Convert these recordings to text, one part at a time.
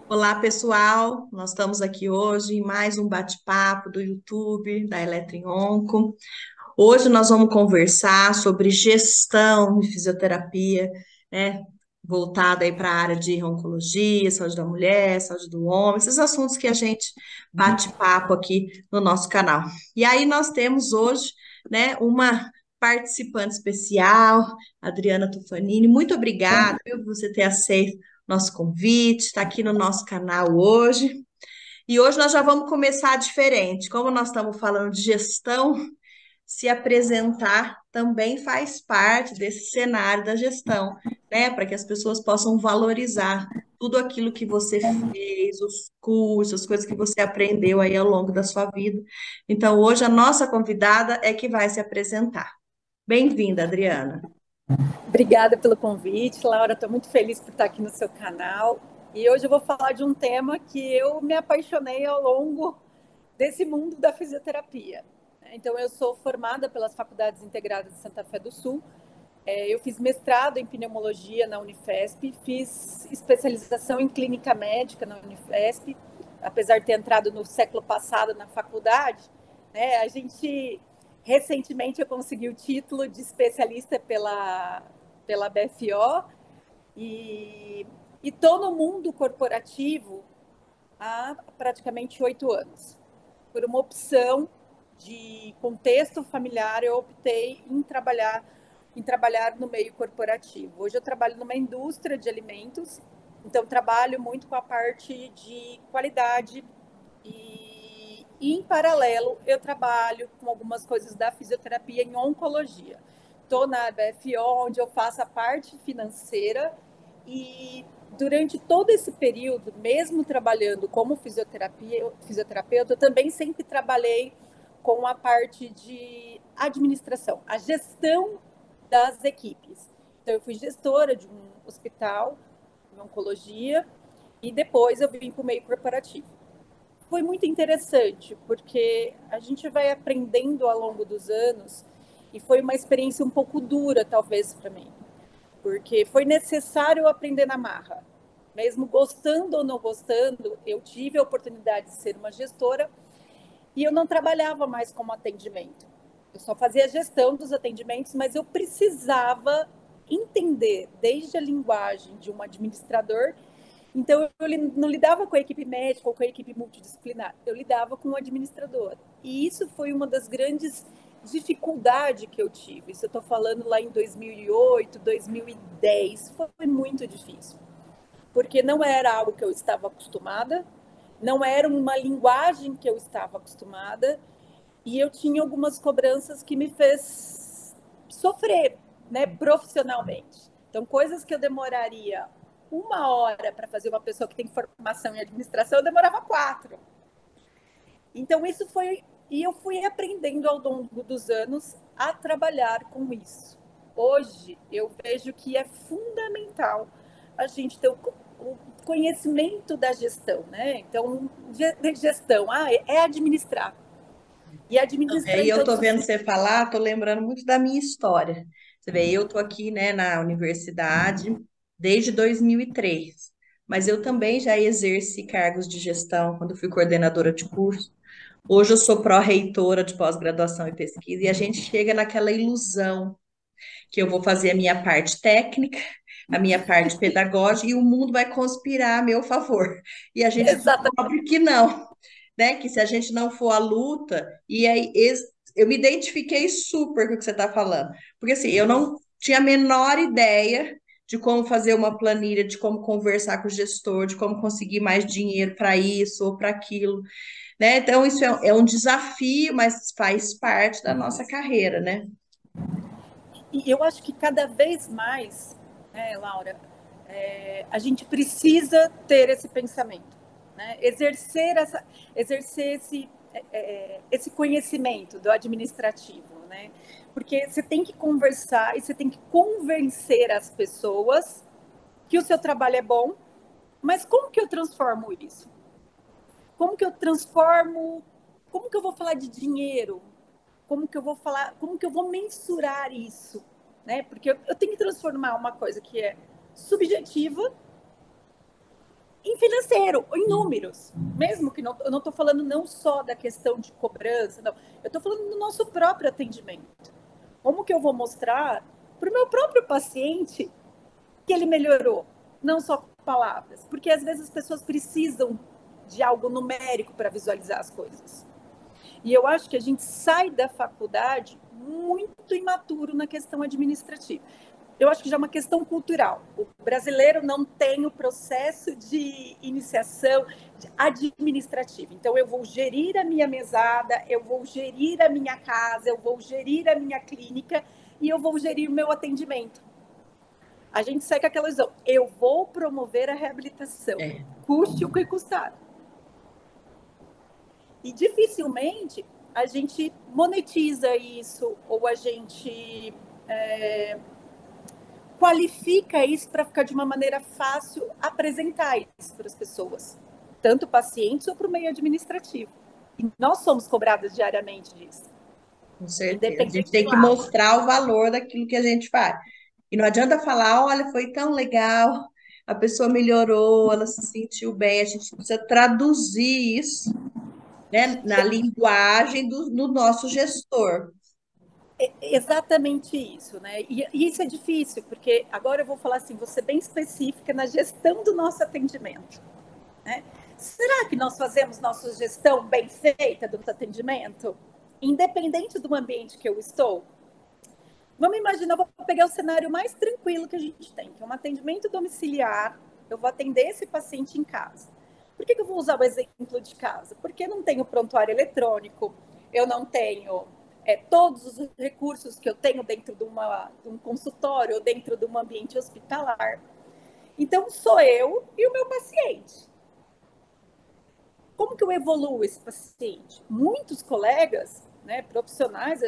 Olá, pessoal. Nós estamos aqui hoje em mais um bate-papo do YouTube da Eletrinonco. Hoje nós vamos conversar sobre gestão de fisioterapia, né? Voltada aí para a área de oncologia, saúde da mulher, saúde do homem, esses assuntos que a gente bate papo aqui no nosso canal. E aí nós temos hoje, né, uma participante especial, Adriana Tufanini. Muito obrigada, viu, por você ter aceito nosso convite, está aqui no nosso canal hoje. E hoje nós já vamos começar diferente. Como nós estamos falando de gestão, se apresentar também faz parte desse cenário da gestão, né? Para que as pessoas possam valorizar tudo aquilo que você fez, os cursos, as coisas que você aprendeu aí ao longo da sua vida. Então, hoje a nossa convidada é que vai se apresentar. Bem-vinda, Adriana. Obrigada pelo convite, Laura. Estou muito feliz por estar aqui no seu canal. E hoje eu vou falar de um tema que eu me apaixonei ao longo desse mundo da fisioterapia. Então, eu sou formada pelas Faculdades Integradas de Santa Fé do Sul. Eu fiz mestrado em pneumologia na Unifesp, fiz especialização em clínica médica na Unifesp, apesar de ter entrado no século passado na faculdade, né? A gente recentemente eu consegui o título de especialista pela BFO e estou no mundo corporativo há praticamente 8 anos. Por uma opção de contexto familiar, eu optei em trabalhar no meio corporativo. Hoje eu trabalho numa indústria de alimentos, então trabalho muito com a parte de qualidade e em paralelo eu trabalho com algumas coisas da fisioterapia em oncologia. Estou na BFO, onde eu faço a parte financeira e durante todo esse período, mesmo trabalhando como fisioterapeuta, eu também sempre trabalhei com a parte de administração, a gestão das equipes. Então, eu fui gestora de um hospital de oncologia e depois eu vim para o meio corporativo. Foi muito interessante, porque a gente vai aprendendo ao longo dos anos e foi uma experiência um pouco dura, talvez, para mim, porque foi necessário aprender na marra. Mesmo gostando ou não gostando, eu tive a oportunidade de ser uma gestora e eu não trabalhava mais como atendimento. Eu só fazia a gestão dos atendimentos, mas eu precisava entender desde a linguagem de um administrador. Então, eu não lidava com a equipe médica ou com a equipe multidisciplinar, eu lidava com o administrador. E isso foi uma das grandes dificuldades que eu tive. Isso eu estou falando lá em 2008, 2010. Foi muito difícil, porque não era algo que eu estava acostumada, não era uma linguagem que eu estava acostumada, e eu tinha algumas cobranças que me fez sofrer, né, profissionalmente. Então, coisas que eu demoraria 1 hora para fazer uma pessoa que tem formação em administração, eu demorava 4. Então, isso foi... E eu fui aprendendo ao longo dos anos a trabalhar com isso. Hoje, eu vejo que é fundamental a gente ter o conhecimento da gestão, né? Então, de gestão, é administrar. E administrar E em eu tô todos os vendo sentidos. você falar, tô lembrando muito da minha história. Você vê, eu tô aqui, né, na universidade desde 2003, mas eu também já exerci cargos de gestão quando fui coordenadora de curso. Hoje eu sou pró-reitora de pós-graduação e pesquisa e a gente chega naquela ilusão que eu vou fazer a minha parte técnica, a minha parte pedagógica e o mundo vai conspirar a meu favor. E a gente Exatamente. descobre que não, né? Que se a gente não for à luta, e aí eu me identifiquei super com o que você está falando, porque assim, eu não tinha a menor ideia de como fazer uma planilha, de como conversar com o gestor, de como conseguir mais dinheiro para isso ou para aquilo, né? Então, isso é um desafio, mas faz parte da nossa carreira, né? E eu acho que cada vez mais, né, Laura, a gente precisa ter esse pensamento, né? Exercer esse conhecimento do administrativo, né? Porque você tem que conversar e você tem que convencer as pessoas que o seu trabalho é bom, mas como que eu transformo isso? Como que eu transformo? Como que eu vou falar de dinheiro? Como que eu vou falar? Como que eu vou mensurar isso? Né? Porque eu tenho que transformar uma coisa que é subjetiva em em financeiro, em números. Mesmo que eu não estou falando não só da questão de cobrança, não. Eu estou falando do nosso próprio atendimento. Como que eu vou mostrar para o meu próprio paciente que ele melhorou? Não só com palavras. Porque às vezes as pessoas precisam de algo numérico para visualizar as coisas. E eu acho que a gente sai da faculdade muito imaturo na questão administrativa. Eu acho que já é uma questão cultural. O brasileiro não tem o processo de iniciação administrativa. Então, eu vou gerir a minha mesada, eu vou gerir a minha casa, eu vou gerir a minha clínica e eu vou gerir o meu atendimento. A gente segue aquela visão, eu vou promover a reabilitação, custe o que custar. E dificilmente a gente monetiza isso ou a gente qualifica isso para ficar de uma maneira fácil apresentar isso para as pessoas, tanto pacientes ou para o meio administrativo. E nós somos cobradas diariamente disso. Com certeza. A gente tem que mostrar o valor daquilo que a gente faz. E não adianta falar, olha, foi tão legal, a pessoa melhorou, ela se sentiu bem. A gente precisa traduzir isso, né, na linguagem do nosso gestor. Exatamente isso, né? E isso é difícil, porque agora eu vou falar assim, vou ser bem específica na gestão do nosso atendimento, né? Será que nós fazemos nossa gestão bem feita do atendimento? Independente do ambiente que eu estou? Vamos imaginar, eu vou pegar o cenário mais tranquilo que a gente tem, que é um atendimento domiciliar, eu vou atender esse paciente em casa. Por que eu vou usar o exemplo de casa? Porque não tenho prontuário eletrônico, eu não tenho todos os recursos que eu tenho dentro de um consultório ou dentro de um ambiente hospitalar. Então, sou eu e o meu paciente. Como que eu evoluo esse paciente? Muitos colegas, né, profissionais,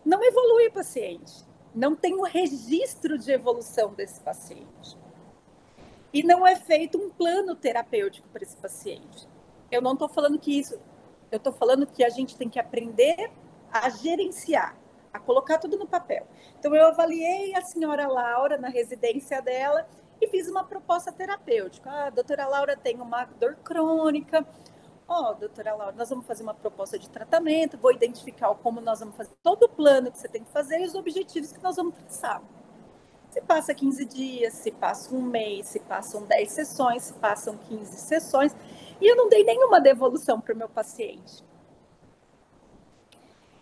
não evolui o paciente. Não tem um registro de evolução desse paciente. E não é feito um plano terapêutico para esse paciente. Eu não estou falando que isso... Eu estou falando que a gente tem que aprender a gerenciar, a colocar tudo no papel. Então, eu avaliei a senhora Laura na residência dela e fiz uma proposta terapêutica. A doutora Laura tem uma dor crônica. Doutora Laura, nós vamos fazer uma proposta de tratamento, vou identificar como nós vamos fazer todo o plano que você tem que fazer e os objetivos que nós vamos traçar. Se passa 15 dias, se passa um mês, se passam 10 sessões, se passam 15 sessões, e eu não dei nenhuma devolução para o meu paciente.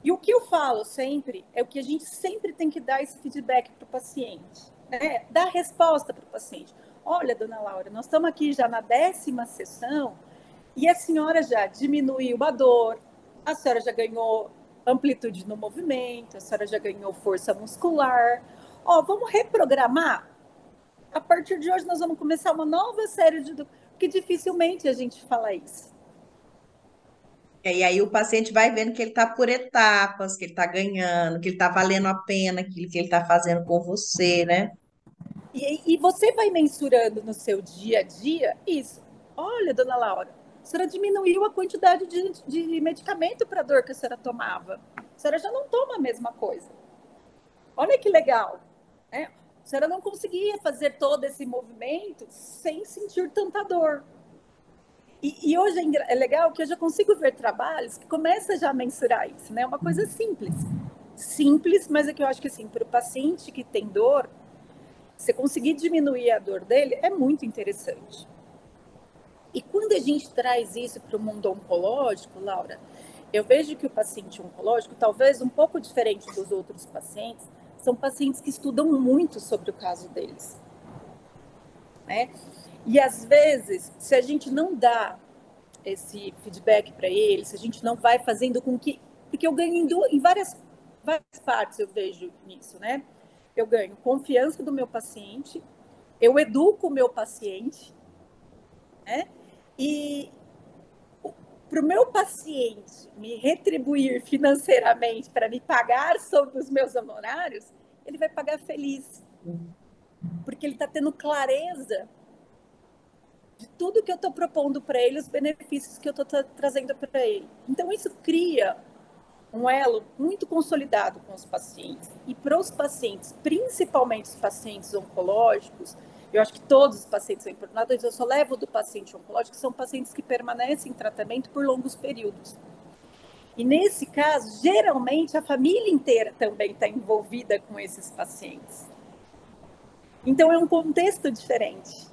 E o que eu falo sempre é o que a gente sempre tem que dar esse feedback para o paciente, né? Dar resposta para o paciente. Olha, dona Laura, nós estamos aqui já na 10ª sessão e a senhora já diminuiu a dor, a senhora já ganhou amplitude no movimento, a senhora já ganhou força muscular. Vamos reprogramar? A partir de hoje nós vamos começar uma nova série de... Porque dificilmente a gente fala isso. E aí o paciente vai vendo que ele está por etapas, que ele está ganhando, que ele está valendo a pena aquilo que ele está fazendo com você, né? E você vai mensurando no seu dia a dia isso. Olha, dona Laura, a senhora diminuiu a quantidade de medicamento para a dor que a senhora tomava. A senhora já não toma a mesma coisa. Olha que legal, né? A senhora não conseguia fazer todo esse movimento sem sentir tanta dor. E hoje é legal que eu já consigo ver trabalhos que começam já a mensurar isso, né? É uma coisa simples. Simples, mas é que eu acho que assim, para o paciente que tem dor, você conseguir diminuir a dor dele é muito interessante. E quando a gente traz isso para o mundo oncológico, Laura, eu vejo que o paciente oncológico, talvez um pouco diferente dos outros pacientes, são pacientes que estudam muito sobre o caso deles, né? E às vezes, se a gente não dá esse feedback para eles, se a gente não vai fazendo com que... Porque eu ganho em várias partes, eu vejo nisso, né? Eu ganho confiança do meu paciente, eu educo o meu paciente, né? E para o meu paciente me retribuir financeiramente para me pagar sobre os meus honorários, ele vai pagar feliz, porque ele está tendo clareza de tudo que eu estou propondo para ele, os benefícios que eu estou trazendo para ele. Então, isso cria um elo muito consolidado com os pacientes. E para os pacientes, principalmente os pacientes oncológicos, Eu acho que todos os pacientes são importantes. Eu só levo do paciente oncológico, que são pacientes que permanecem em tratamento por longos períodos. E nesse caso, geralmente, a família inteira também está envolvida com esses pacientes. Então, é um contexto diferente,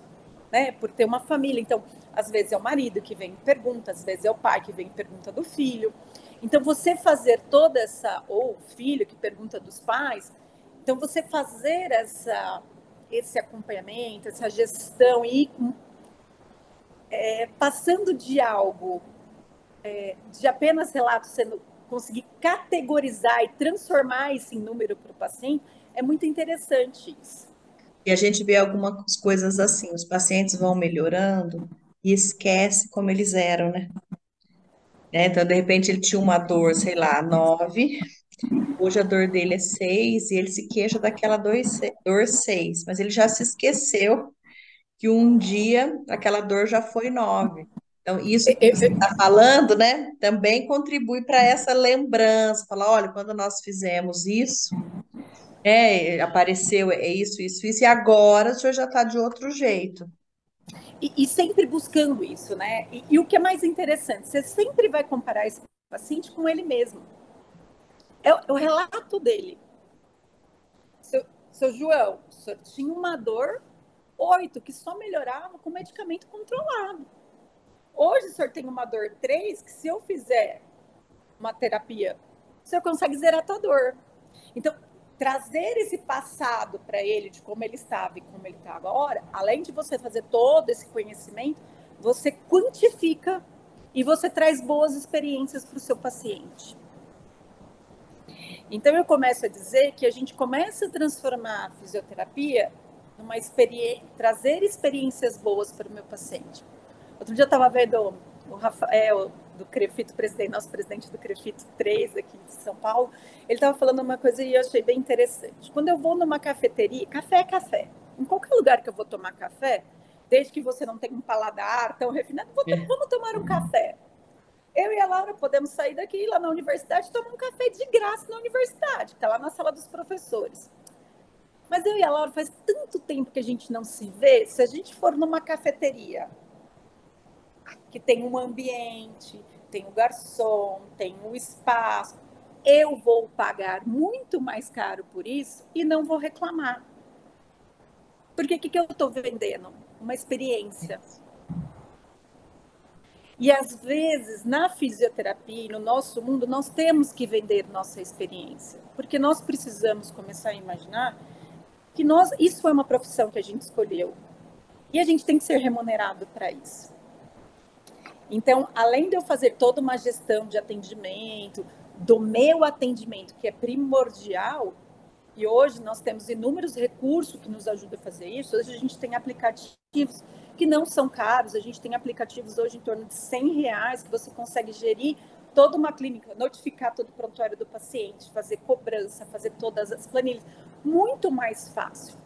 né? Por ter uma família. Então, às vezes é o marido que vem e pergunta, às vezes é o pai que vem e pergunta do filho. Então, você fazer toda essa... Ou o filho que pergunta dos pais. Então, você fazer esse acompanhamento, essa gestão e passando de algo, de apenas relatos sendo... Conseguir categorizar e transformar isso em número para o paciente, é muito interessante isso. E a gente vê algumas coisas assim, os pacientes vão melhorando e esquece como eles eram, né? Então, de repente, ele tinha uma dor, sei lá, 9, hoje a dor dele é 6 e ele se queixa daquela dor 6, mas ele já se esqueceu que um dia aquela dor já foi 9. Então, isso que você está falando, né, também contribui para essa lembrança, falar, olha, quando nós fizemos isso, apareceu, é isso, isso, isso, e agora o senhor já está de outro jeito. E sempre buscando isso, né? E o que é mais interessante, você sempre vai comparar esse paciente com ele mesmo. É o relato dele. Seu João, o senhor tinha uma dor 8 que só melhorava com medicamento controlado. Hoje o senhor tem uma dor 3 que se eu fizer uma terapia, o senhor consegue zerar a tua dor. Então, trazer esse passado para ele, de como ele estava e como ele está agora, além de você fazer todo esse conhecimento, você quantifica e você traz boas experiências para o seu paciente. Então, eu começo a dizer que a gente começa a transformar a fisioterapia numa experiência, trazer experiências boas para o meu paciente. Outro dia eu estava vendo o Rafael, do Crefito, nosso presidente do Crefito 3 aqui de São Paulo, ele estava falando uma coisa e eu achei bem interessante. Quando eu vou numa cafeteria, café é café. Em qualquer lugar que eu vou tomar café, desde que você não tenha um paladar tão refinado, vamos tomar um café. Eu e a Laura podemos sair daqui, lá na universidade, tomar um café de graça na universidade, que está lá na sala dos professores. Mas eu e a Laura faz tanto tempo que a gente não se vê, se a gente for numa cafeteria que tem um ambiente, tem o garçom, tem o espaço, eu vou pagar muito mais caro por isso e não vou reclamar. Porque o que eu estou vendendo? Uma experiência. E às vezes, na fisioterapia, no nosso mundo, nós temos que vender nossa experiência. Porque nós precisamos começar a imaginar que isso é uma profissão que a gente escolheu. E a gente tem que ser remunerado para isso. Então, além de eu fazer toda uma gestão de atendimento, do meu atendimento, que é primordial, e hoje nós temos inúmeros recursos que nos ajudam a fazer isso. Hoje a gente tem aplicativos que não são caros, a gente tem aplicativos hoje em torno de R$ 100 que você consegue gerir toda uma clínica, notificar todo o prontuário do paciente, fazer cobrança, fazer todas as planilhas, muito mais fácil,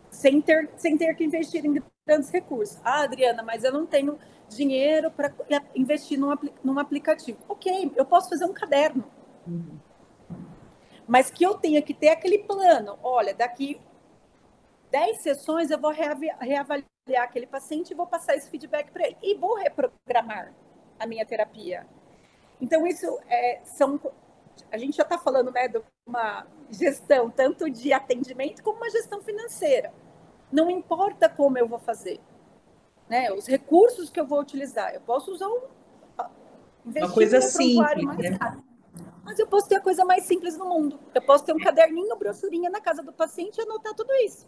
sem ter que investir em grandes recursos. Ah, Adriana, mas eu não tenho dinheiro para investir num aplicativo. Ok, eu posso fazer um caderno. Mas que eu tenha que ter aquele plano. Olha, daqui 10 sessões eu vou reavaliar aquele paciente e vou passar esse feedback para ele. E vou reprogramar a minha terapia. Então, isso a gente já está falando, né, de uma gestão tanto de atendimento como uma gestão financeira. Não importa como eu vou fazer, né? Os recursos que eu vou utilizar. Eu posso usar investir no prontuário mais caro. Mas eu posso ter a coisa mais simples do mundo. Eu posso ter um caderninho, brochurinha na casa do paciente e anotar tudo isso.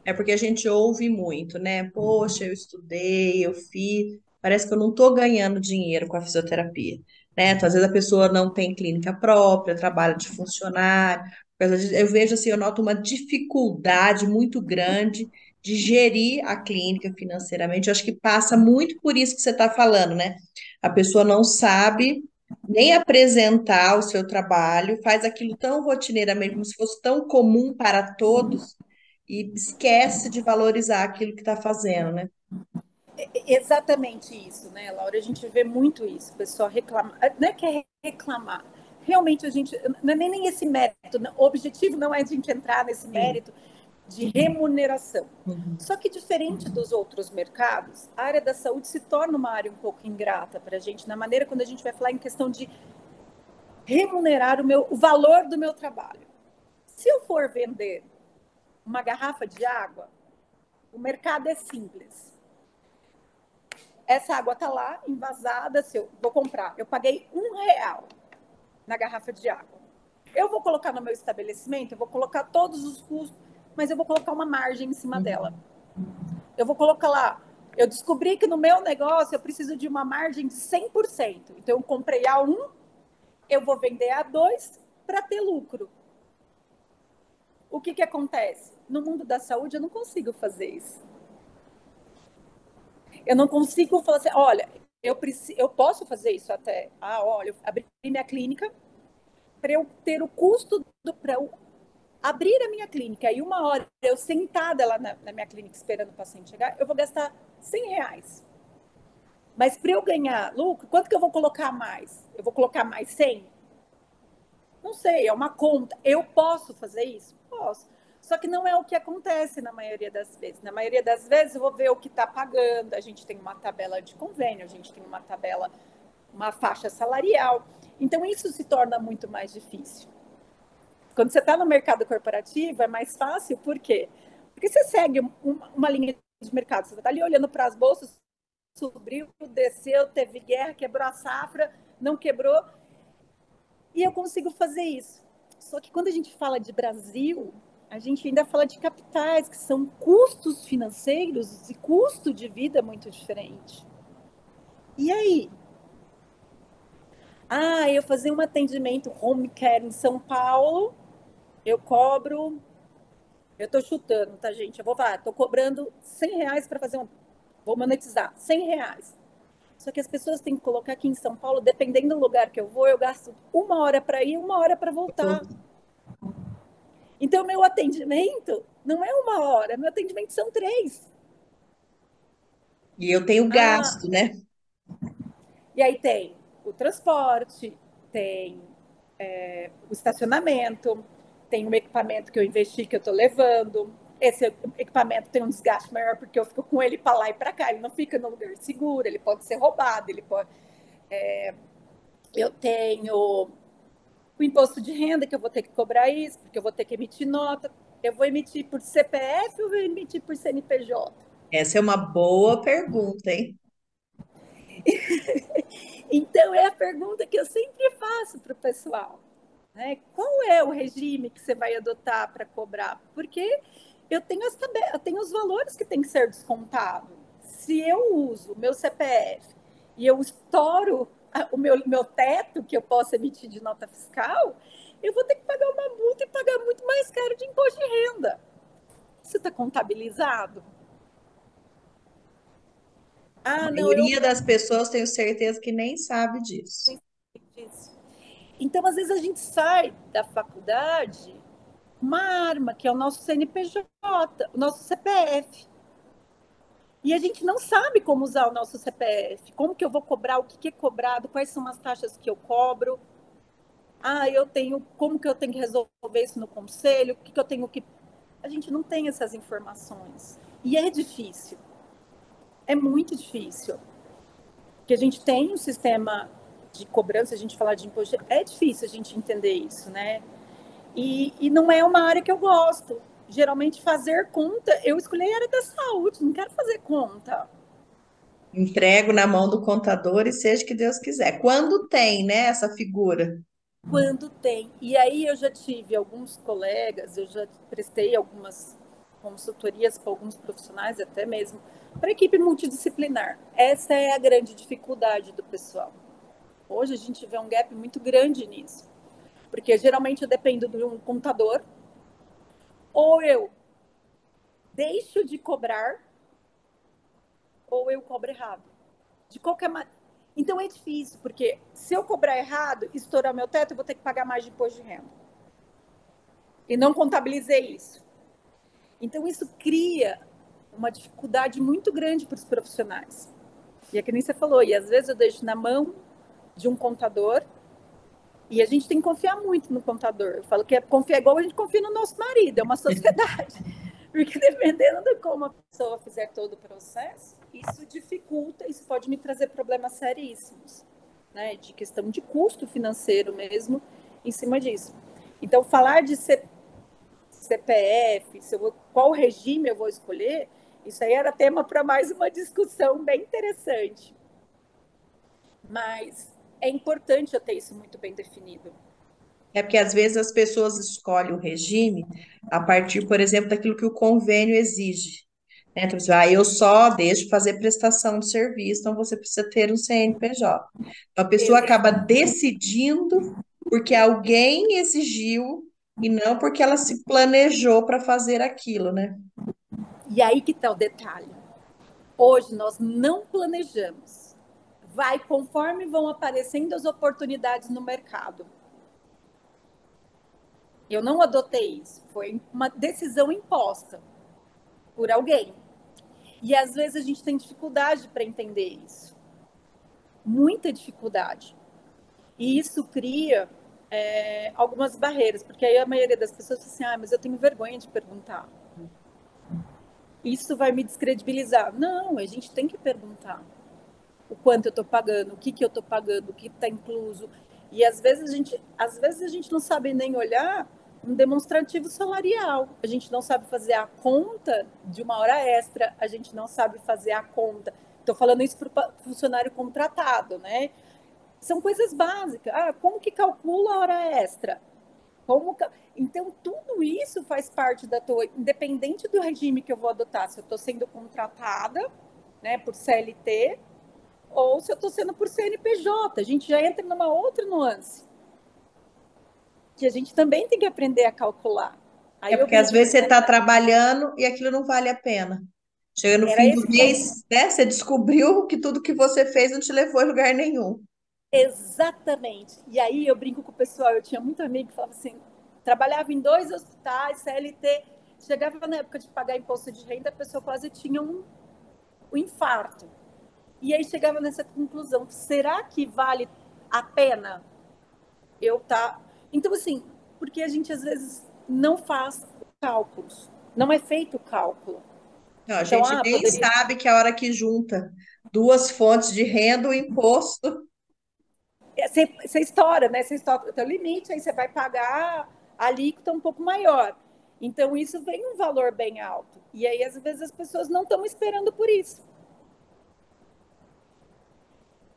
É porque a gente ouve muito, né? Poxa, eu estudei, eu fiz, parece que eu não estou ganhando dinheiro com a fisioterapia, né? Então, às vezes a pessoa não tem clínica própria, trabalha de funcionário. Eu vejo assim, eu noto uma dificuldade muito grande de gerir a clínica financeiramente. Eu acho que passa muito por isso que você está falando, né? A pessoa não sabe nem apresentar o seu trabalho, faz aquilo tão rotineiramente, como se fosse tão comum para todos e esquece de valorizar aquilo que está fazendo, né? Exatamente isso, né, Laura? A gente vê muito isso, o pessoal reclamar. Não é que é reclamar. Realmente a gente. Não é nem esse mérito. O objetivo não é a gente entrar nesse Sim. mérito de remuneração. Uhum. Só que diferente dos outros mercados, a área da saúde se torna uma área um pouco ingrata para a gente, na maneira quando a gente vai falar em questão de remunerar o valor do meu trabalho. Se eu for vender uma garrafa de água, o mercado é simples. Essa água está lá, envasada, se eu vou comprar, eu paguei R$ 1 na garrafa de água. Eu vou colocar no meu estabelecimento, eu vou colocar todos os custos, mas eu vou colocar uma margem em cima dela. Eu vou colocar lá, eu descobri que no meu negócio eu preciso de uma margem de 100%. Então, eu comprei a 1, eu vou vender a 2 para ter lucro. O que acontece? No mundo da saúde, eu não consigo fazer isso. Eu não consigo falar assim, olha, eu posso fazer isso até. Olha, eu abri minha clínica para eu ter o custo para eu abrir a minha clínica e 1 hora eu sentada lá na minha clínica esperando o paciente chegar, eu vou gastar R$ 100. Mas para eu ganhar lucro, quanto que eu vou colocar mais? Eu vou colocar mais 100? Não sei, é uma conta. Eu posso fazer isso? Posso. Só que não é o que acontece na maioria das vezes. Na maioria das vezes eu vou ver o que está pagando, a gente tem uma tabela de convênio, a gente tem uma tabela, uma faixa salarial. Então isso se torna muito mais difícil. Quando você está no mercado corporativo é mais fácil, por quê? Porque você segue uma linha de mercado, você está ali olhando para as bolsas, subiu, desceu, teve guerra, quebrou a safra, não quebrou, e eu consigo fazer isso. Só que quando a gente fala de Brasil, a gente ainda fala de capitais, que são custos financeiros e custo de vida muito diferente. E aí? Eu fazer um atendimento home care em São Paulo, eu cobro, eu estou chutando, tá, gente? Estou cobrando R$ 100 para fazer vou monetizar, R$ 100. Só que as pessoas têm que colocar aqui em São Paulo, dependendo do lugar que eu vou, eu gasto 1 hora para ir, 1 hora para voltar. Então, meu atendimento não é 1 hora, meu atendimento são 3. E eu tenho gasto, né? E aí tem o transporte, tem o estacionamento, tem o equipamento que eu investi, que eu estou levando. Esse equipamento tem um desgaste maior porque eu fico com ele para lá e para cá. Ele não fica no lugar seguro, ele pode ser roubado, ele pode... eu tenho o imposto de renda, que eu vou ter que cobrar isso, porque eu vou ter que emitir nota. Eu vou emitir por CPF ou vou emitir por CNPJ? Essa é uma boa pergunta, hein? Então, é a pergunta que eu sempre faço para o pessoal. Né? Qual é o regime que você vai adotar para cobrar? Porque eu tenho, eu tenho os valores que tem que ser descontado. Se eu uso o meu CPF e eu estouro o meu teto que eu posso emitir de nota fiscal, eu vou ter que pagar uma multa e pagar muito mais caro de imposto de renda. Isso está contabilizado? A Não, eu maioria das pessoas tenho certeza que nem sabe disso. disso. Então, às vezes, a gente sai da faculdade uma arma, que é o nosso CNPJ, o nosso CPF. E a gente não sabe como usar o nosso CPF, como que eu vou cobrar, o que é cobrado, quais são as taxas que eu cobro. Como que eu tenho que resolver isso no conselho, o que eu tenho que... A gente não tem essas informações. E é difícil. É muito difícil. Porque a gente tem um sistema de cobrança, a gente falar de imposto, é difícil a gente entender isso, né? E não é uma área que eu gosto. Geralmente fazer conta, eu escolhi a área da saúde, não quero fazer conta. Entrego na mão do contador e seja o que Deus quiser. Quando tem, né, essa figura? Quando tem. E aí eu já tive alguns colegas, eu já prestei algumas consultorias para alguns profissionais, até mesmo para a equipe multidisciplinar. Essa é a grande dificuldade do pessoal. Hoje a gente vê um gap muito grande nisso. Porque geralmente eu dependo de um contador, ou eu deixo de cobrar, ou eu cobro errado. De qualquer maneira. Então é difícil, porque se eu cobrar errado, estourar meu teto, eu vou ter que pagar mais de imposto de renda. E não contabilizei isso. Então isso cria uma dificuldade muito grande para os profissionais. E é que nem você falou, e às vezes eu deixo na mão de um contador, e a gente tem que confiar muito no contador. Eu falo que é confiar igual a gente confia no nosso marido, é uma sociedade. Porque dependendo de como a pessoa fizer todo o processo, isso dificulta, isso pode me trazer problemas seríssimos, né? De questão de custo financeiro mesmo em cima disso. Então, falar de CPF, qual regime eu vou escolher, isso aí era tema para mais uma discussão bem interessante. Mas é importante eu ter isso muito bem definido. É porque às vezes as pessoas escolhem o regime a partir, por exemplo, daquilo que o convênio exige. Né? Então, você vai, eu só deixo fazer prestação de serviço, então você precisa ter um CNPJ. Então, a pessoa acaba decidindo porque alguém exigiu e não porque ela se planejou para fazer aquilo, né? E aí que está o detalhe. Hoje nós não planejamos. Vai conforme vão aparecendo as oportunidades no mercado. Eu não adotei isso. Foi uma decisão imposta por alguém. E às vezes a gente tem dificuldade para entender isso. Muita dificuldade. E isso cria algumas barreiras, porque aí a maioria das pessoas diz assim, mas eu tenho vergonha de perguntar. Isso vai me descredibilizar. Não, a gente tem que perguntar o quanto eu estou pagando, o que eu estou pagando, o que está incluso. E às vezes a gente não sabe nem olhar um demonstrativo salarial. A gente não sabe fazer a conta de uma hora extra, a gente não sabe fazer a conta. Estou falando isso para o funcionário contratado, né? São coisas básicas. Como que calcula a hora extra? Então, tudo isso faz parte da tua, independente do regime que eu vou adotar, se eu estou sendo contratada, né, por CLT, ou se eu estou sendo por CNPJ. A gente já entra numa outra nuance, que a gente também tem que aprender a calcular. É Aí eu porque às brinco, vezes você está trabalhando e aquilo não vale a pena. Chega no era fim do esse ponto. mês, né? Você descobriu que tudo que você fez não te levou a lugar nenhum. Exatamente. E aí eu brinco com o pessoal, eu tinha muito amigo que falava assim, trabalhava em 2 hospitais, CLT, chegava na época de pagar imposto de renda, a pessoa quase tinha um infarto. E aí chegava nessa conclusão, será que vale a pena eu tá? Então assim, porque a gente às vezes não faz cálculos, não é feito o cálculo. Não, a Então, gente nem poderia. sabe que a hora que junta duas fontes de renda, o imposto. Você estoura, né? Você estoura o teu limite, aí você vai pagar a alíquota um pouco maior. Então, isso vem um valor bem alto. E aí, às vezes, as pessoas não estão esperando por isso.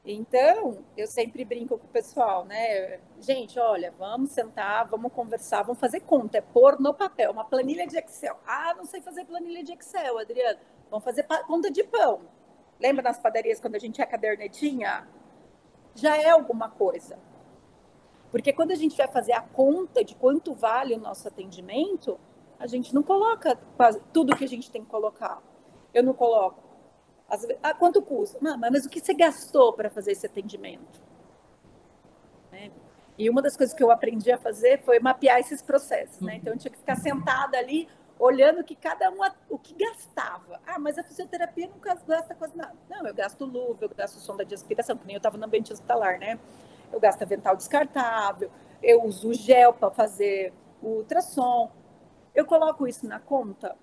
Então, eu sempre brinco com o pessoal, né? Gente, olha, vamos sentar, vamos conversar, vamos fazer conta, é pôr no papel, uma planilha de Excel. Não sei fazer planilha de Excel, Adriano. Vamos fazer conta de pão. Lembra nas padarias quando a gente tinha cadernetinha? Já é alguma coisa. Porque quando a gente vai fazer a conta de quanto vale o nosso atendimento, a gente não coloca tudo que a gente tem que colocar. Eu não coloco. Quanto custa? Mas o que você gastou para fazer esse atendimento? Né? E uma das coisas que eu aprendi a fazer foi mapear esses processos. Né? Então eu tinha que ficar sentada ali, olhando que cada um o que gastava. Mas a fisioterapia não gasta quase nada. Não, eu gasto luva, eu gasto sonda de aspiração, que nem eu estava no ambiente hospitalar, né? Eu gasto avental descartável, eu uso gel para fazer o ultrassom. Eu coloco isso na conta?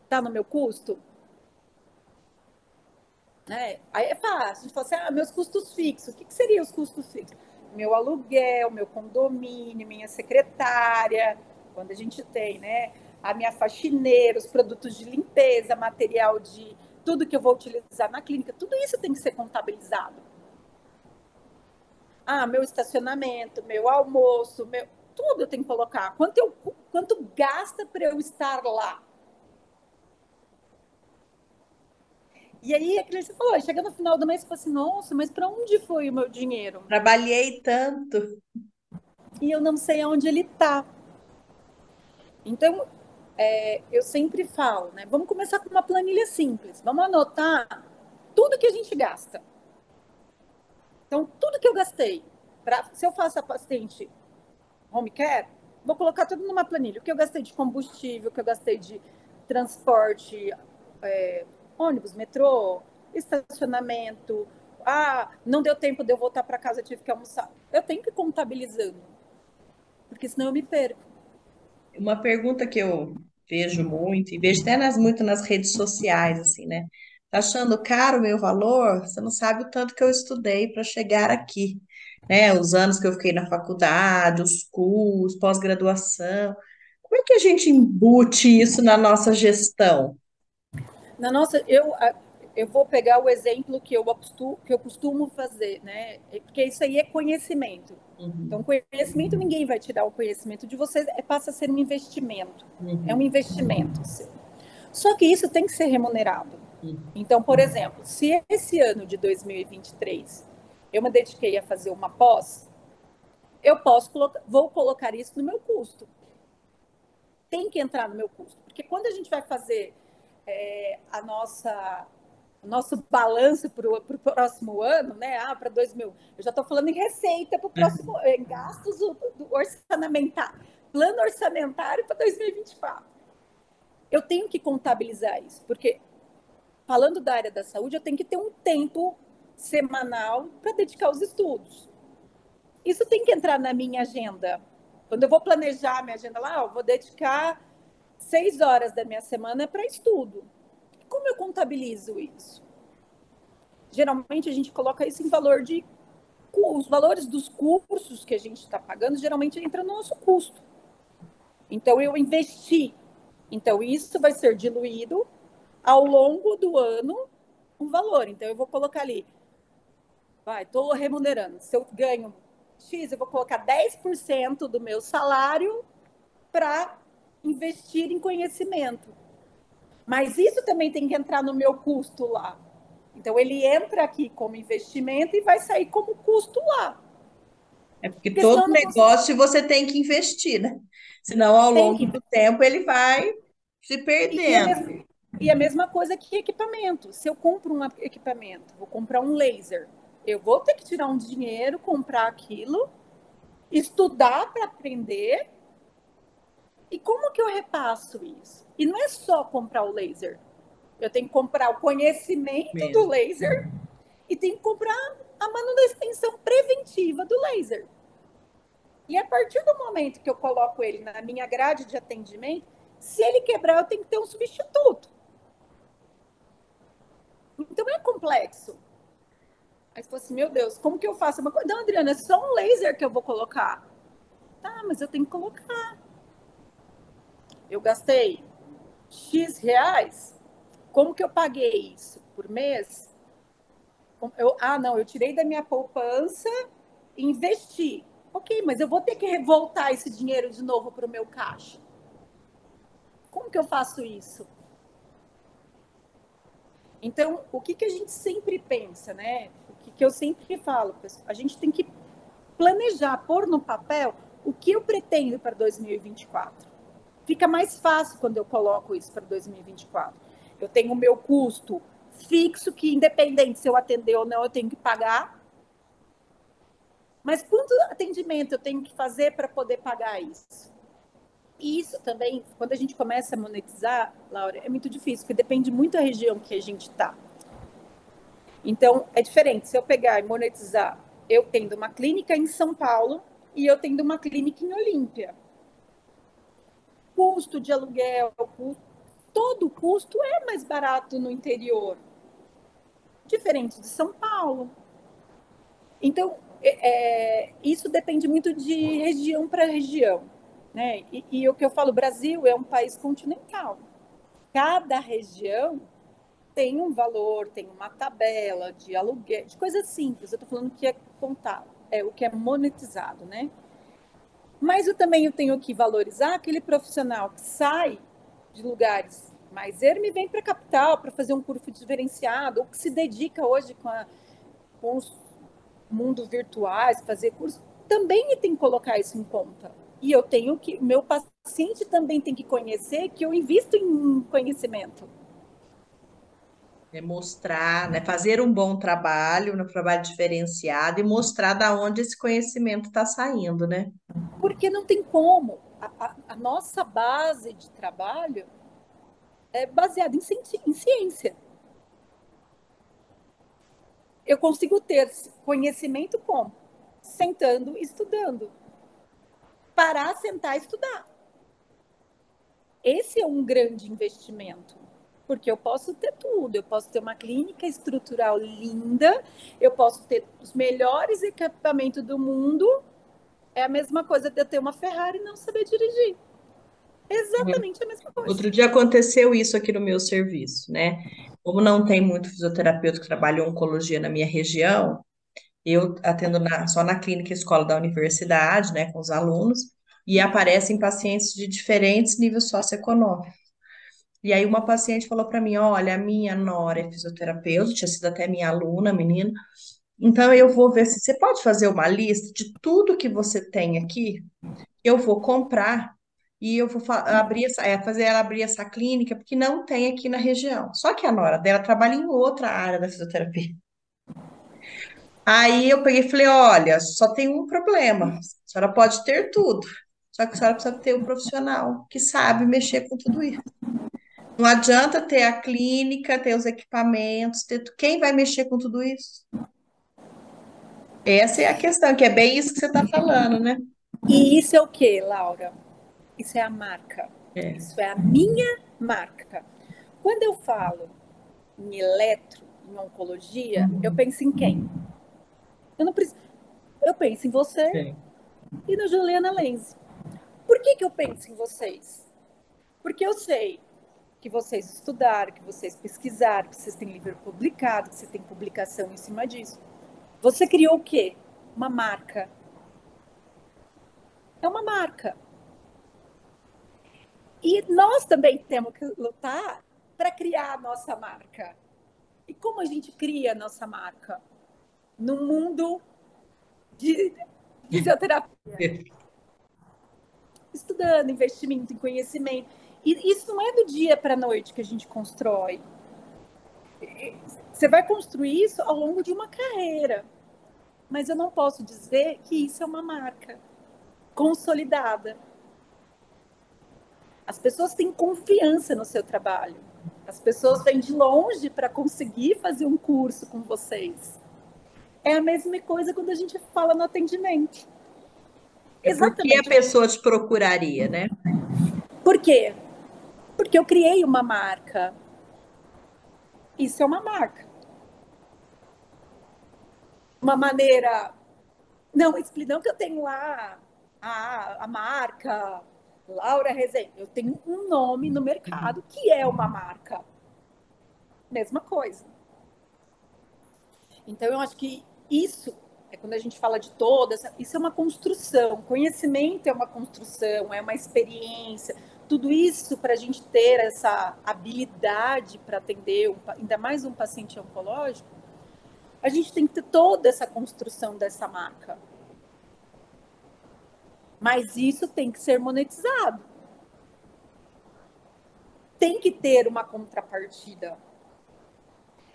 Tá no meu custo? Né? Aí é fácil. A gente fala assim, meus custos fixos. O que seriam os custos fixos? Meu aluguel, meu condomínio, minha secretária, quando a gente tem, né? A minha faxineira, os produtos de limpeza, material de tudo que eu vou utilizar na clínica, tudo isso tem que ser contabilizado. Meu estacionamento, meu almoço, tudo eu tenho que colocar. Quanto gasta para eu estar lá? E aí, a criança falou, chega no final do mês e fala assim, nossa, mas para onde foi o meu dinheiro? Trabalhei tanto. E eu não sei aonde ele está. Então, eu sempre falo, né? Vamos começar com uma planilha simples. Vamos anotar tudo que a gente gasta. Então, tudo que eu gastei, se eu faço a paciente home care, vou colocar tudo numa planilha. O que eu gastei de combustível, o que eu gastei de transporte, ônibus, metrô, estacionamento. Não deu tempo de eu voltar para casa, tive que almoçar. Eu tenho que ir contabilizando, porque senão eu me perco. Uma pergunta que vejo muito, e vejo até muito nas redes sociais, assim, né? Tá achando caro o meu valor? Você não sabe o tanto que eu estudei para chegar aqui, né? Os anos que eu fiquei na faculdade, os cursos, pós-graduação. Como é que a gente embute isso na nossa gestão? Na nossa, eu vou pegar o exemplo que eu costumo fazer, né? Porque isso aí é conhecimento. Então, Uhum, conhecimento, ninguém vai tirar o conhecimento de você, passa a ser um investimento. É um uhum, investimento seu. Só que isso tem que ser remunerado. uhum, Então, por exemplo, se esse ano de 2023 eu me dediquei a fazer uma pós, vou colocar isso no meu custo. Tem que entrar no meu custo. Porque quando a gente vai fazer a nossa o nosso balanço para o próximo ano, né? Para 2000. Eu já estou falando em receita para o próximo, uhum. em gastos do orçamentário, plano orçamentário para 2024. Eu tenho que contabilizar isso, porque falando da área da saúde, eu tenho que ter um tempo semanal para dedicar aos estudos. Isso tem que entrar na minha agenda. Quando eu vou planejar a minha agenda lá, eu vou dedicar 6 horas da minha semana para estudo. Como eu contabilizo isso? Geralmente a gente coloca isso em valor de os valores dos cursos que a gente está pagando geralmente entra no nosso custo. Então eu investi. Então isso vai ser diluído ao longo do ano um valor. Então eu vou colocar ali, estou remunerando. Se eu ganho X, eu vou colocar 10% do meu salário para investir em conhecimento. Mas isso também tem que entrar no meu custo lá. Então ele entra aqui como investimento e vai sair como custo lá. É porque Porque todo senão eu não consigo. negócio você tem que investir, né? Senão, ao Tem longo que. do tempo, ele vai se E a perdendo. mesma, e a mesma coisa que equipamento. Se eu compro um equipamento, vou comprar um laser, eu vou ter que tirar um dinheiro, comprar aquilo, estudar para aprender. E como que eu repasso isso? E não é só comprar o laser. Eu tenho que comprar o conhecimento do Mesmo. laser e tenho que comprar a manutenção preventiva do laser. E a partir do momento que eu coloco ele na minha grade de atendimento, se ele quebrar, eu tenho que ter um substituto. Então é complexo. Aí você falou assim, meu Deus, como que eu faço uma coisa? Não, Adriana, é só um laser que eu vou colocar. Tá, mas eu tenho que colocar. Eu gastei X reais. Como que eu paguei isso? Por mês? Não, eu tirei da minha poupança e investi. Ok, mas eu vou ter que voltar esse dinheiro de novo para o meu caixa. Como que eu faço isso? Então, o que a gente sempre pensa, né? O que eu sempre falo, pessoal, a gente tem que planejar, pôr no papel o que eu pretendo para 2024. Fica mais fácil quando eu coloco isso para 2024. Eu tenho o meu custo fixo, que independente se eu atender ou não, eu tenho que pagar. Mas quanto atendimento eu tenho que fazer para poder pagar isso? E isso também, quando a gente começa a monetizar, Laura, é muito difícil, porque depende muito da região que a gente está. Então, é diferente. Se eu pegar e monetizar, eu tendo uma clínica em São Paulo e eu tendo uma clínica em Olímpia. Custo de aluguel, todo custo é mais barato no interior, diferente de São Paulo. Então, isso depende muito de região para região. Né? E o que eu falo, o Brasil é um país continental. Cada região tem um valor, tem uma tabela de aluguel, de coisas simples. Eu estou falando que é contábil, é o que é monetizado, né? Mas eu tenho que valorizar aquele profissional que sai de lugares mais ermos e vem para a capital para fazer um curso diferenciado, ou que se dedica hoje com os mundos virtuais, fazer curso, também tem que colocar isso em conta. E eu tenho que, meu paciente também tem que conhecer que eu invisto em conhecimento. É mostrar, né? Fazer um bom trabalho, um trabalho diferenciado e mostrar da onde esse conhecimento está saindo, né? Porque não tem como. A nossa base de trabalho é baseada em ciência. Eu consigo ter conhecimento como? Sentando e estudando. Parar, sentar e estudar. Esse é um grande investimento, porque eu posso ter tudo, eu posso ter uma clínica estrutural linda, eu posso ter os melhores equipamentos do mundo, é a mesma coisa de eu ter uma Ferrari e não saber dirigir. Exatamente a mesma coisa. Outro dia aconteceu isso aqui no meu serviço, né? Como não tem muito fisioterapeuta que trabalha em oncologia na minha região, eu atendo só na clínica escola da universidade, né, com os alunos, e aparecem pacientes de diferentes níveis socioeconômicos. E aí uma paciente falou para mim, olha, a minha nora é fisioterapeuta, tinha sido até minha aluna, menina, então eu vou ver se você pode fazer uma lista de tudo que você tem aqui, eu vou comprar e eu vou abrir fazer ela abrir essa clínica, porque não tem aqui na região. Só que a nora dela trabalha em outra área da fisioterapia. Aí eu peguei e falei, olha, só tem um problema. A senhora pode ter tudo, só que a senhora precisa ter um profissional que sabe mexer com tudo isso. Não adianta ter a clínica, ter os equipamentos, ter quem vai mexer com tudo isso? Essa é a questão, que é bem isso que você está falando, né? E isso é o que, Laura? Isso é a marca. É. Isso é a minha marca. Quando eu falo em eletro, em oncologia, eu penso em quem? Eu não preciso. Eu penso em você É. e na Juliana Lenz. Por que eu penso em vocês? Porque eu sei que vocês estudaram, que vocês pesquisaram, que vocês têm livro publicado, que vocês têm publicação em cima disso. Você criou o quê? Uma marca. É uma marca. E nós também temos que lutar para criar a nossa marca. E como a gente cria a nossa marca? No mundo de fisioterapia. Estudando, investimento em conhecimento. E isso não é do dia para a noite que a gente constrói. Você vai construir isso ao longo de uma carreira. Mas eu não posso dizer que isso é uma marca consolidada. As pessoas têm confiança no seu trabalho. As pessoas vêm de longe para conseguir fazer um curso com vocês. É a mesma coisa quando a gente fala no atendimento. É porque a Exatamente. pessoa te procuraria, né? Por quê? Porque eu criei uma marca. Isso é uma marca. Uma maneira. Não que eu tenho lá a marca Laura Rezende. Eu tenho um nome no mercado que é uma marca. Mesma coisa. Então, eu acho que isso é quando a gente fala de todas, isso é uma construção. Conhecimento é uma construção, é uma experiência. Tudo isso para a gente ter essa habilidade para atender, ainda mais um paciente oncológico, a gente tem que ter toda essa construção dessa marca. Mas isso tem que ser monetizado. Tem que ter uma contrapartida.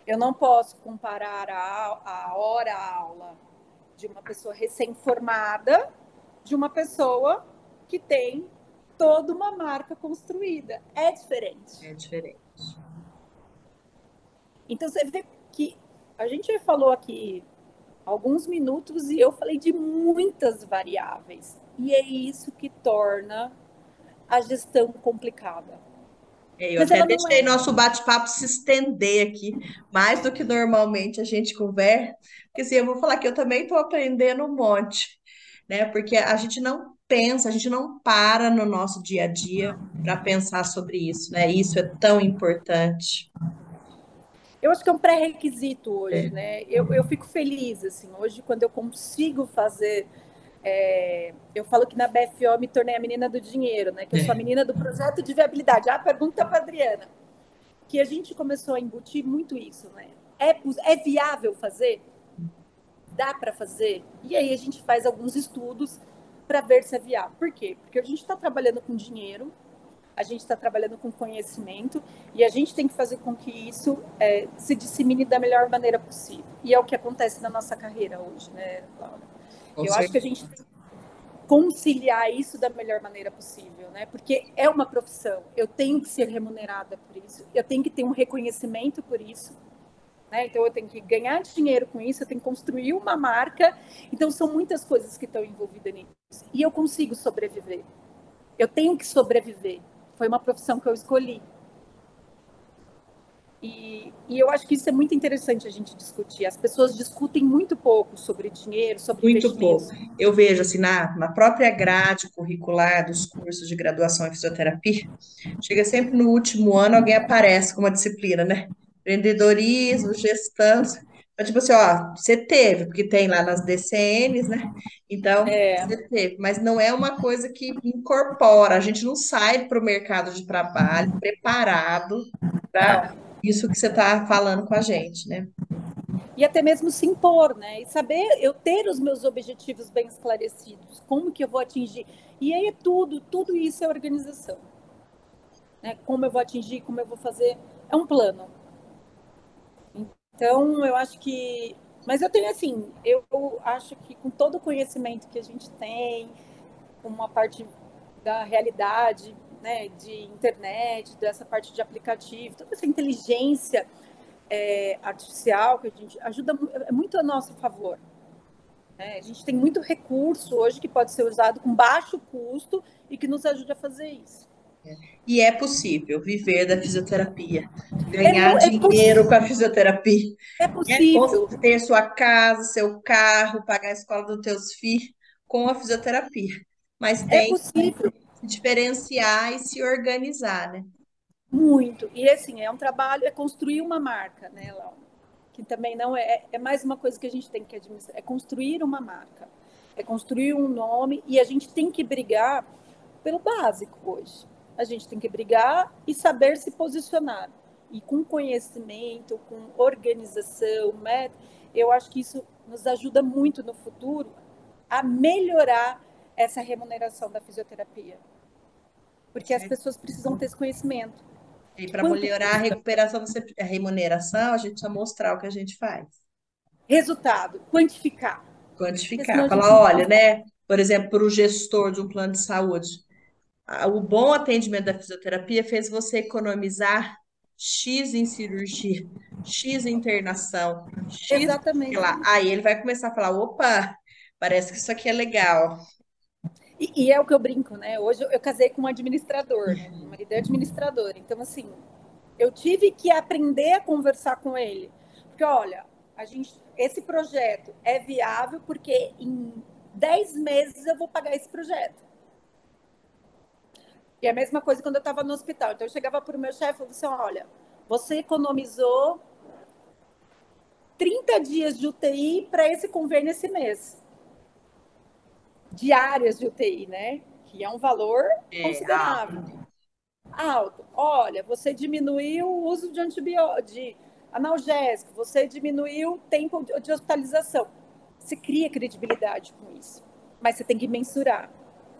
Eu não posso comparar a hora-aula de uma pessoa recém-formada de uma pessoa que tem toda uma marca construída. É diferente. É diferente. Então, você vê que a gente falou aqui alguns minutos e eu falei de muitas variáveis. E é isso que torna a gestão complicada. Eu Mas até ela não deixei é. nosso bate-papo se estender aqui, mais do que normalmente a gente conversa, porque assim, eu vou falar que eu também estou aprendendo um monte, né? Porque a gente não pensa, a gente não para no nosso dia a dia para pensar sobre isso, né? Isso é tão importante. Eu acho que é um pré-requisito hoje, É. né? Eu fico feliz, assim, hoje, quando eu consigo fazer. Eu falo que na BFO eu me tornei a menina do dinheiro, né? Que eu sou a É. menina do projeto de viabilidade. Ah, pergunta para a Adriana. Que a gente começou a embutir muito isso, né? É viável fazer? Dá para fazer? E aí a gente faz alguns estudos para ver se é viável. Por quê? Porque a gente está trabalhando com dinheiro, a gente está trabalhando com conhecimento e a gente tem que fazer com que isso se dissemine da melhor maneira possível. E é o que acontece na nossa carreira hoje, né, Laura? Com Eu acho que a certeza. gente tem que conciliar isso da melhor maneira possível, né? Porque é uma profissão, eu tenho que ser remunerada por isso, eu tenho que ter um reconhecimento por isso, né? Então eu tenho que ganhar dinheiro com isso, eu tenho que construir uma marca. Então são muitas coisas que estão envolvidas nisso. E eu consigo sobreviver. Eu tenho que sobreviver. Foi uma profissão que eu escolhi. E eu acho que isso é muito interessante a gente discutir. As pessoas discutem muito pouco sobre dinheiro, sobre Muito pouco. investimentos. Eu vejo assim, na própria grade curricular dos cursos de graduação em fisioterapia, chega sempre no último ano, alguém aparece com uma disciplina, né? Empreendedorismo, gestão. Então, tipo assim, ó, você teve, porque tem lá nas DCNs, né? Então, você teve, mas não é uma coisa que incorpora, a gente não sai para o mercado de trabalho preparado para Não. isso que você está falando com a gente, né? E até mesmo se impor, né? E saber eu ter os meus objetivos bem esclarecidos, como que eu vou atingir. E aí é tudo isso é organização, né? Como eu vou atingir, como eu vou fazer, é um plano. Então, eu acho que, mas eu tenho assim, eu acho que com todo o conhecimento que a gente tem, com uma parte da realidade, né, de internet, dessa parte de aplicativo, toda essa inteligência artificial que a gente ajuda muito a nosso favor. Né? A gente tem muito recurso hoje que pode ser usado com baixo custo e que nos ajude a fazer isso. E é possível viver da fisioterapia, É, ganhar dinheiro com a fisioterapia, é possível. ter sua casa, seu carro, pagar a escola dos teus filhos com a fisioterapia. Mas É tem possível. que se diferenciar e se organizar, né? Muito. E assim, é um trabalho, é construir uma marca, né, Laura? Que também não é mais uma coisa que a gente tem que administrar, é construir uma marca, é construir um nome e a gente tem que brigar pelo básico hoje. A gente tem que brigar e saber se posicionar. E com conhecimento, com organização, eu acho que isso nos ajuda muito no futuro a melhorar essa remuneração da fisioterapia. Porque as Certo? pessoas precisam ter esse conhecimento. E para Quanto melhorar a custa? recuperação, a remuneração, a gente precisa mostrar o que a gente faz. Resultado, quantificar. Porque senão Quantificar. a gente Falar, não olha, consegue. né? Por exemplo, para o gestor de um plano de saúde, o bom atendimento da fisioterapia fez você economizar X em cirurgia, X em internação, X sei Exatamente. lá. Aí ele vai começar a falar: opa, parece que isso aqui é legal. E é o que eu brinco, né? Hoje eu casei com um administrador, né? Meu marido é administrador. Então, assim, eu tive que aprender a conversar com ele. Porque, olha, esse projeto é viável porque em 10 meses eu vou pagar esse projeto. E é a mesma coisa quando eu estava no hospital. Então, eu chegava para o meu chefe e falava assim: olha, você economizou 30 dias de UTI para esse convênio esse mês. Diárias de UTI, né? Que é um valor É, considerável. Alto. Olha, você diminuiu o uso de antibiótico, de analgésico, você diminuiu o tempo de hospitalização. Você cria credibilidade com isso. Mas você tem que mensurar.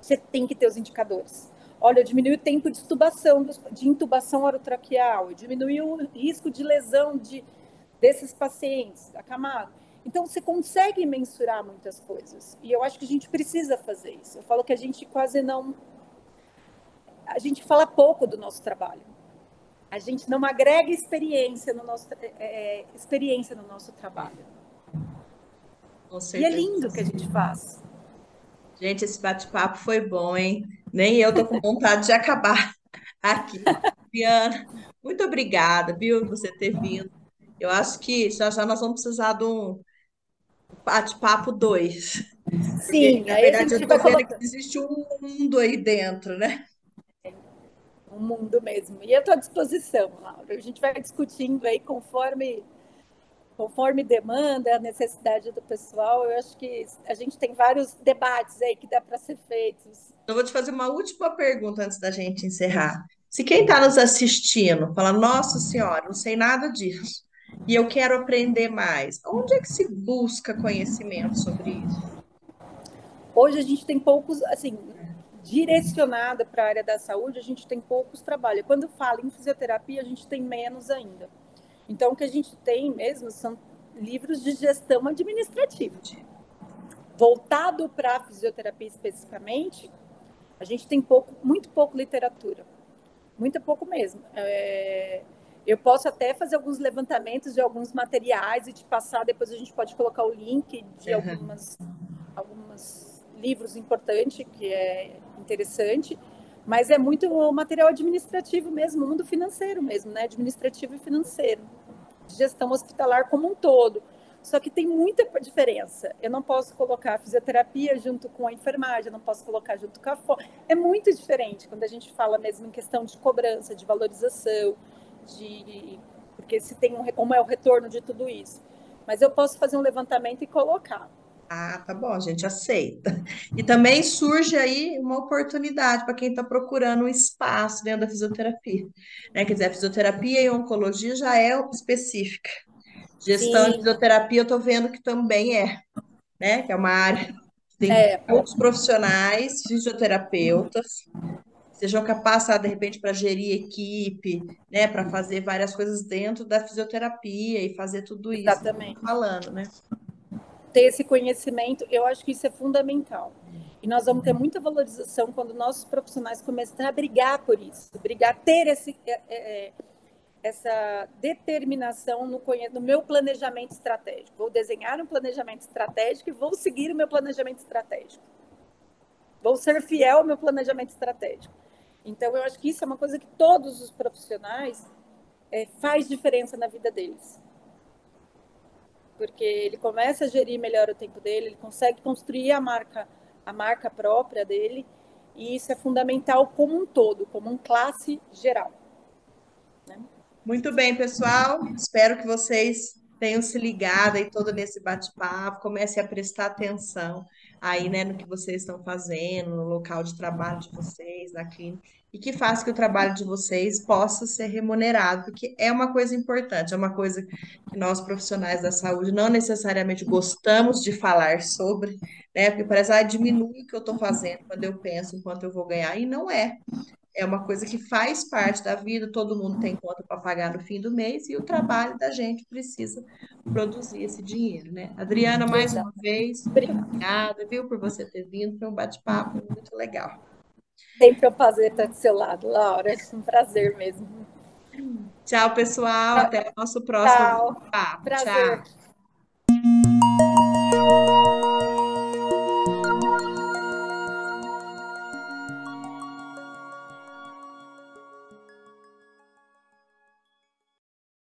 Você tem que ter os indicadores. Olha, eu diminui o tempo de intubação orotraqueal, eu diminui o risco de lesão desses pacientes, acamado. Então, você consegue mensurar muitas coisas. E eu acho que a gente precisa fazer isso. Eu falo que a gente quase não. A gente fala pouco do nosso trabalho. A gente não agrega experiência no nosso trabalho. com E é certeza. lindo o que a gente faz. Gente, esse bate-papo foi bom, hein? Nem eu tô com vontade de acabar aqui. Diana, muito obrigada, viu, você ter vindo. Eu acho que já já nós vamos precisar de um bate-papo 2, porque Sim, na aí a verdade eu gente estou vai vendo que colocando existe um mundo aí dentro, né? o mundo mesmo. E eu estou à disposição, Laura. A gente vai discutindo aí conforme demanda, a necessidade do pessoal. Eu acho que a gente tem vários debates aí que dá para ser feitos. Eu vou te fazer uma última pergunta antes da gente encerrar. Se quem está nos assistindo fala, Nossa Senhora, não sei nada disso, e eu quero aprender mais, onde é que se busca conhecimento sobre isso? Hoje a gente tem poucos, assim, direcionada para a área da saúde, a gente tem poucos trabalhos. Quando fala em fisioterapia, a gente tem menos ainda. Então, o que a gente tem mesmo são livros de gestão administrativa. Voltado para a fisioterapia especificamente, a gente tem muito pouco literatura. Muito pouco mesmo. Eu posso até fazer alguns levantamentos de alguns materiais e te passar, depois a gente pode colocar o link de Uhum. alguns livros importantes, que é interessante, Mas é muito o material administrativo mesmo, mundo financeiro mesmo, né? Administrativo e financeiro, de gestão hospitalar como um todo. Só que tem muita diferença. Eu não posso colocar a fisioterapia junto com a enfermagem, eu não posso colocar junto com a É muito diferente quando a gente fala mesmo em questão de cobrança, de valorização, de porque se tem como é o retorno de tudo isso. Mas eu posso fazer um levantamento e colocar. Ah, tá bom, a gente aceita. E também surge aí uma oportunidade para quem está procurando um espaço dentro da fisioterapia, né? Quer dizer, a fisioterapia e oncologia já é específica. Gestão de Sim, fisioterapia, eu estou vendo que também é, né? Que é uma área que tem é, poucos profissionais, fisioterapeutas, que sejam capacitados, de repente, para gerir equipe, né? Para fazer várias coisas dentro da fisioterapia e fazer tudo isso que eu tô exatamente. falando, né? Ter esse conhecimento, eu acho que isso é fundamental. E nós vamos ter muita valorização quando nossos profissionais começarem a brigar por isso, brigar, ter essa determinação no meu planejamento estratégico. Vou desenhar um planejamento estratégico e vou seguir o meu planejamento estratégico. Vou ser fiel ao meu planejamento estratégico. Então, eu acho que isso é uma coisa que todos os profissionais faz diferença na vida deles. Porque ele começa a gerir melhor o tempo dele, ele consegue construir a marca própria dele, e isso é fundamental como um todo, como um classe geral. Né? Muito bem, pessoal. Espero que vocês tenham se ligado aí todo nesse bate-papo, comecem a prestar atenção aí, né, no que vocês estão fazendo, no local de trabalho de vocês, na clínica, e que faça que o trabalho de vocês possa ser remunerado, porque é uma coisa importante, é uma coisa que nós profissionais da saúde não necessariamente gostamos de falar sobre, né, porque parece, ah, diminui o que eu estou fazendo quando eu penso em quanto eu vou ganhar, e não é. É uma coisa que faz parte da vida, todo mundo tem conta para pagar no fim do mês e o trabalho da gente precisa produzir esse dinheiro, né? Adriana, mais uma Exato. vez, muito obrigada, viu, por você ter vindo, foi um bate-papo muito legal. Sempre é um prazer estar do seu lado, Laura. Um prazer mesmo. Tchau, pessoal, até o nosso próximo Tchau. papo. Prazer. Tchau.